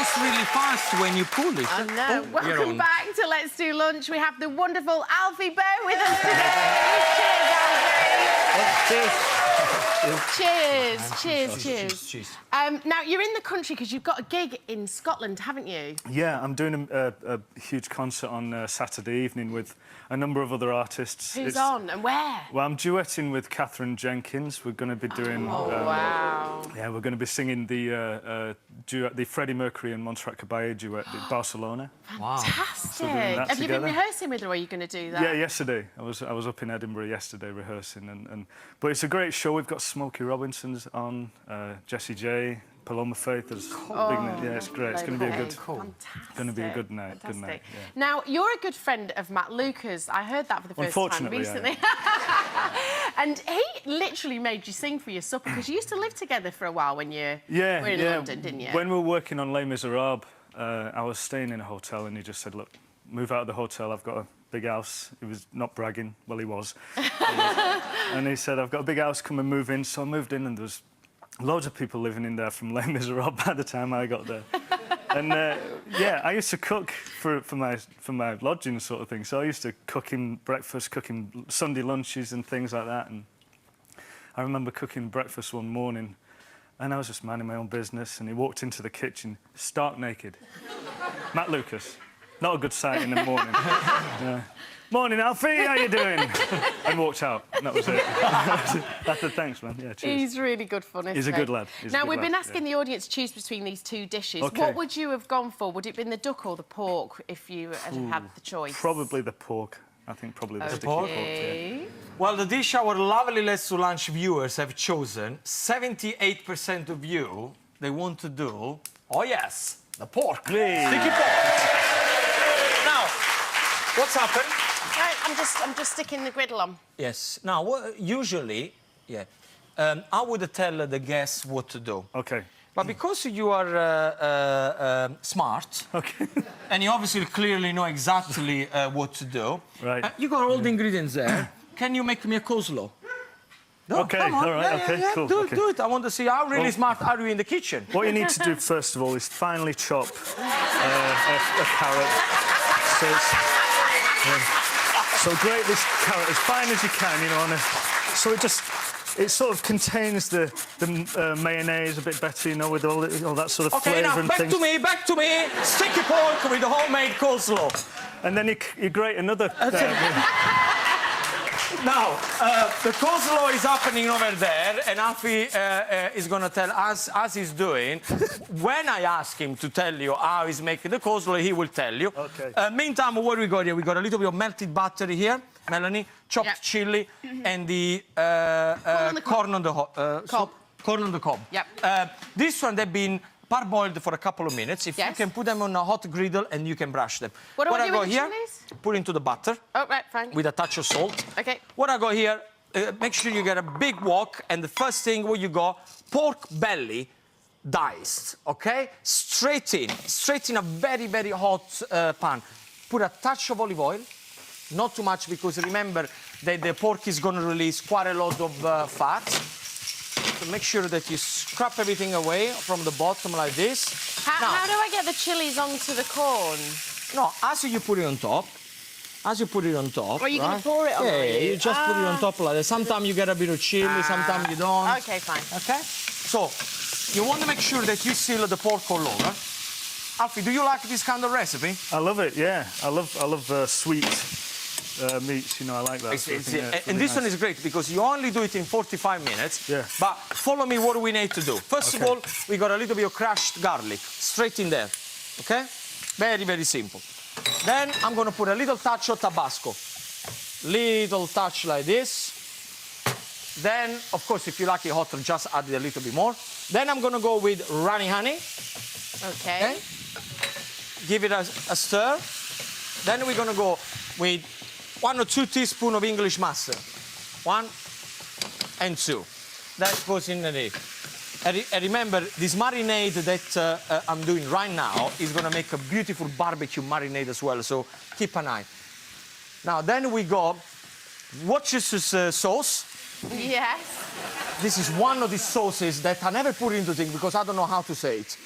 goes really fast when you pull it. I know. Oh, Welcome back to Let's Do Lunch. We have the wonderful Alfie Bow with us today. Cheers, Alfie. Cheers. Now, you're in the country because you've got a gig in Scotland, haven't you? Yeah, I'm doing a huge concert on Saturday evening with a number of other artists. Who's on and where? Well, I'm duetting with Catherine Jenkins. We're going to be doing... wow. Yeah, we're going to be singing the Freddie Mercury and Montserrat Caballé duet in Barcelona. Wow. Fantastic. So have you been rehearsing with her, or are you going to do that? Yeah, yesterday. I was up in Edinburgh yesterday rehearsing. But it's a great show. We've got Smokey Robinson's on, Jessie J, Paloma Faith. There's big name. Yeah, it's great. It's going to be a good... Going to be a good night. Fantastic. Good night. Yeah. Now, you're a good friend of Matt Lucas. I heard that for the first time recently. And he literally made you sing for your supper because you used to live together for a while when you were in London, didn't you? When we were working on Les Miserables, I was staying in a hotel and he just said, look, move out of the hotel, I've got a big house. He was not bragging. Well, he was. And he said, I've got a big house, come and move in. So I moved in and there was loads of people living in there from Les Miserables by the time I got there. And, yeah, I used to cook for my lodging sort of thing. So I used to cook him breakfast, cooking Sunday lunches and things like that. And I remember cooking breakfast one morning and I was just minding my own business and he walked into the kitchen, stark naked. Matt Lucas. Not a good sight in the morning. Morning, Alfie, how you doing? And walked out, and that was it. I said, thanks, man. Yeah, cheers. He's really good fun, isn't he? He's a good lad. Now, we've been asking the audience to choose between these two dishes. Okay. What would you have gone for? Would it have been the duck or the pork if you had had the choice? Probably the pork. I think probably the sticky pork. Yeah. Well, the dish our lovely Let's Do Lunch viewers have chosen, 78% of you, they want to do, oh yes, the pork. Hey. Sticky pork. Now, what's happened? Right, I'm just sticking the griddle on. Yes. Now, usually, I would tell the guests what to do. OK. But because you are smart, and you obviously clearly know exactly what to do, right. You got all the ingredients there. Can you make me a coleslaw? No, OK, come on. all right, OK, cool. Do it. I want to see how really smart are you in the kitchen. What you need to do, first of all, is finely chop a carrot. So it's... So grate this carrot as fine as you can, you know, so it sort of contains the mayonnaise a bit better, you know, with all that sort of flavour and things. OK, now, back to me. Sticky pork with the homemade coleslaw. And then you grate another... Now, the coleslaw is happening over there, and Alfie is going to tell us, as he's doing. When I ask him to tell you how he's making the coleslaw, he will tell you. OK. Meantime, what we got here? We got a little bit of melted butter here, Melanie, chopped chili, and the corn on the cob. Corn on the cob. Yep. This one, they've been parboiled for a couple of minutes. If you can put them on a hot griddle and you can brush them. What do I do got with the here? chilies? Put into the butter. Oh, right, fine. With a touch of salt. OK. What I got here, make sure you get a big wok, and the first thing what you got, pork belly diced, OK? Straight in a very, very hot pan. Put a touch of olive oil, not too much, because remember that the pork is going to release quite a lot of fat. So make sure that you scrap everything away from the bottom like this. How do I get the chilies onto the corn? No, as you put it on top. As you put it on top, Or are you going to pour it on? Yeah, you just put it on top like that. Sometimes you get a bit of chili, sometimes you don't. OK, fine. OK? So, you want to make sure that you seal the pork all over. Alfie, do you like this kind of recipe? I love it, yeah. I love sweet meats, you know, I like that. And this one is great because you only do it in 45 minutes. Yeah. But follow me what we need to do. First of all, we got a little bit of crushed garlic straight in there. OK? Very, very simple. Then I'm going to put a little touch of Tabasco. Little touch like this. Then, of course, if you like it hotter, just add a little bit more. Then I'm going to go with runny honey. OK. Give it a stir. Then we're going to go with 1 or 2 teaspoons of English mustard. 1 and 2. That goes in the... And remember, this marinade that I'm doing right now is going to make a beautiful barbecue marinade as well, so keep an eye. Now, then we go Worcestershire sauce. Yes. this is one of the sauces that I never put into things because I don't know how to say it.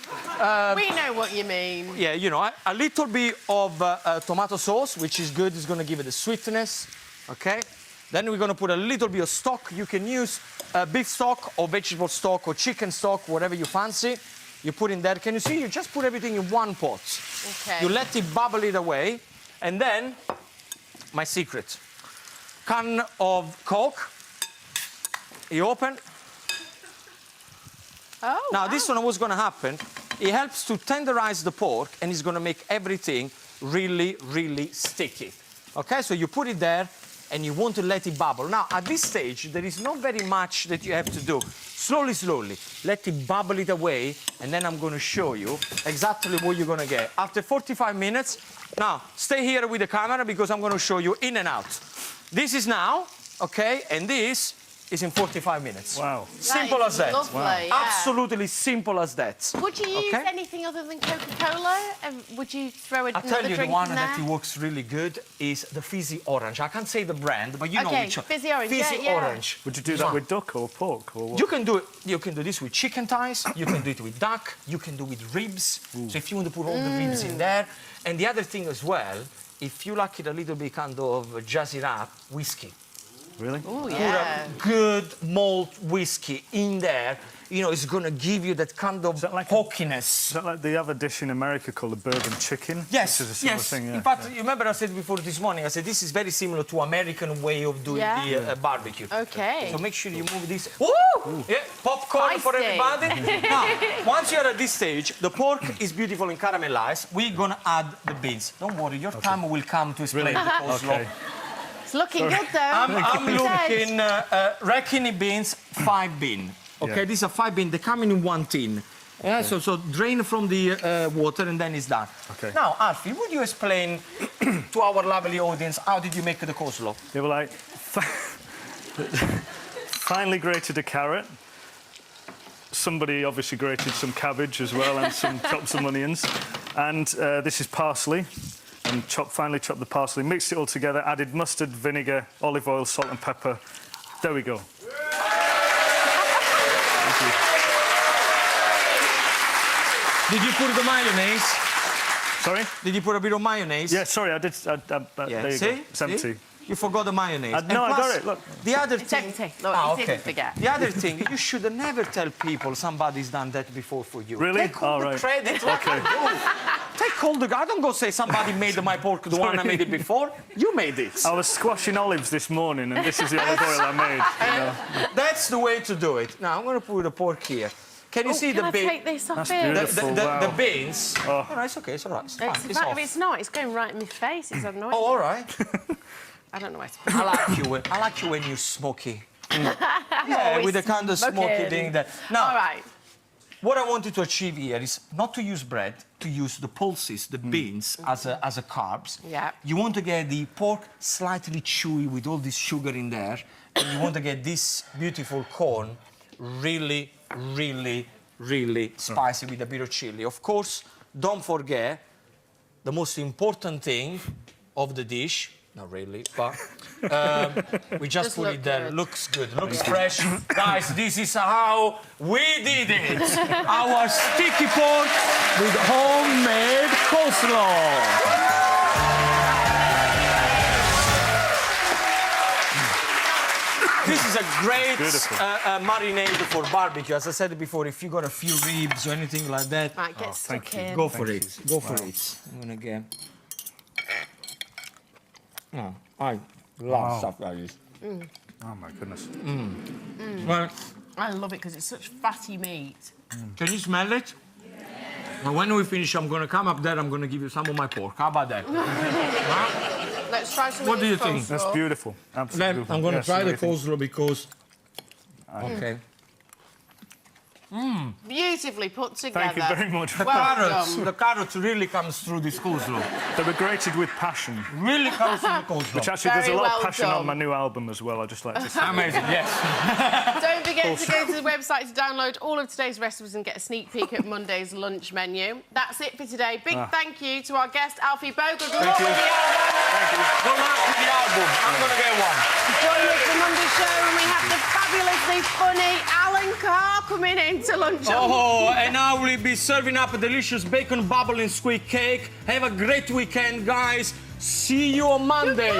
We know what you mean. Yeah, you know, a little bit of tomato sauce, which is good. It's going to give it the sweetness, OK? Then we're going to put a little bit of stock. You can use beef stock or vegetable stock or chicken stock, whatever you fancy. You put in there. Can you see? You just put everything in one pot. OK. You let it bubble it away. And then, my secret, can of Coke. You open. Oh, now, wow. this one, what's going to happen, it helps to tenderize the pork and it's going to make everything really, really sticky. OK, so you put it there and you want to let it bubble. Now, at this stage, there is not very much that you have to do. Slowly, slowly, let it bubble it away, and then I'm going to show you exactly what you're going to get. After 45 minutes, now, stay here with the camera because I'm going to show you in and out. This is now, OK, and this is in 45 minutes. Wow. Simple as that. Lovely, wow. yeah. Absolutely simple as that. Would you use anything other than Coca-Cola? Would you throw another drink in there? I'll tell you, the one that works really good is the fizzy orange. I can't say the brand, but you know which one. Fizzy orange. Fizzy orange. Would you do that with duck or pork? Or what? You can do it. You can do this with chicken thighs. You can do it with duck. You can do it with ribs. Ooh. So if you want to put all the ribs in there, and the other thing as well, if you like it a little bit kind of jazzy up, whiskey. Really? Oh, yeah. Put a good malt whiskey in there. You know, it's going to give you that kind of hokiness. Is that like they have a dish in America called the bourbon chicken? Yes, which is a similar yes. thing, yeah. In fact, you remember I said before this morning, I said this is very similar to American way of doing the barbecue. OK. So make sure you move this. Woo! Yeah, popcorn for everybody. Now, once you're at this stage, the pork is beautiful and caramelized. We're going to add the beans. Don't worry, your time will come to explain the coleslaw. Okay. It's looking good, though. I'm looking, reckoning beans, 5 beans. OK, Yeah. these are 5 beans. They come in one tin. Yeah, so drain from the water and then it's done. Okay. Now, Alfie, would you explain to our lovely audience how did you make the coleslaw? They were like, finely grated a carrot. Somebody obviously grated some cabbage as well and chopped some onions. And this is parsley. And finely chopped the parsley, mixed it all together, added mustard, vinegar, olive oil, salt and pepper. There we go. Thank you. Did you put the mayonnaise? Sorry? Did you put a bit of mayonnaise? Yeah, sorry, I did. There you See? go. It's empty. See? You forgot the mayonnaise. No, I got it, look. The other It's thing... empty. Look, you didn't forget. The other thing, you should never tell people somebody's done that before for you. Really? Take all the credit. OK. Take all the... I don't go say somebody made my pork, the one I made it before. You made it. I was squashing olives this morning, and this is the olive oil I made. You know? That's the way to do it. Now, I'm going to put the pork here. Can you see the beans? Can I take this off That's here? beautiful. The beans. Oh. No, it's OK, it's all right. It's fine. It's It's off. it's not. It's going right in my face. It's annoying. Oh, all right. I don't know where to put I like you when you're smoky. Yeah, with the kind of smoky thing that... Now, all right. what I wanted to achieve here is not to use bread, to use the pulses, the beans, as a carbs. Yeah. You want to get the pork slightly chewy with all this sugar in there, and you want to get this beautiful corn really, really, really spicy with a bit of chili. Of course, don't forget the most important thing of the dish. Not really, but we just put it there. Good. Looks good, looks fresh. Guys, this is how we did it. Our sticky pork with homemade coleslaw. This is a great marinade for barbecue. As I said before, if you got a few ribs or anything like that, Right, get stuck in. go for it. Go for it. I'm gonna get... Oh, I love stuff like this. Oh, my goodness. Well, I love it because it's such fatty meat. can you smell it? And when we finish, I'm going to come up there, I'm going to give you some of my pork. How about that? Let's try some. What do you think? That's beautiful. Absolutely beautiful. I'm going to Yes, try the amazing. coleslaw because... OK. Beautifully put together. Thank you very much. The carrots really comes through this coleslaw. They were grated with passion. Really comes through the coleslaw. Which actually, there's a Very lot well of passion done. on my new album as well, I'd just like to say. Amazing, yes. Don't forget to go to the website to download all of today's recipes and get a sneak peek at Monday's lunch menu. That's it for today. Big thank you to our guest, Alfie Bogle. Good luck with the album. Thank you. Good luck with the album. I'm going to get one. Join us for Monday's show when we have the fabulously very funny Alan Carr coming in to lunch. Oh, and I will be serving up a delicious bacon bubble and squid cake. Have a great weekend, guys. See you on Monday.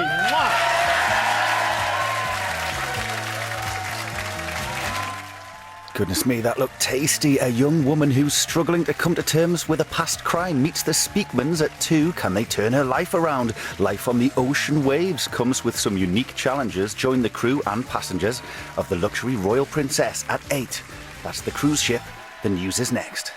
Goodness me, that looked tasty. A young woman who's struggling to come to terms with a past crime meets the Speakmans at 2. Can they turn her life around? Life on the ocean waves comes with some unique challenges. Join the crew and passengers of the luxury Royal Princess at 8. That's the cruise ship. The news is next.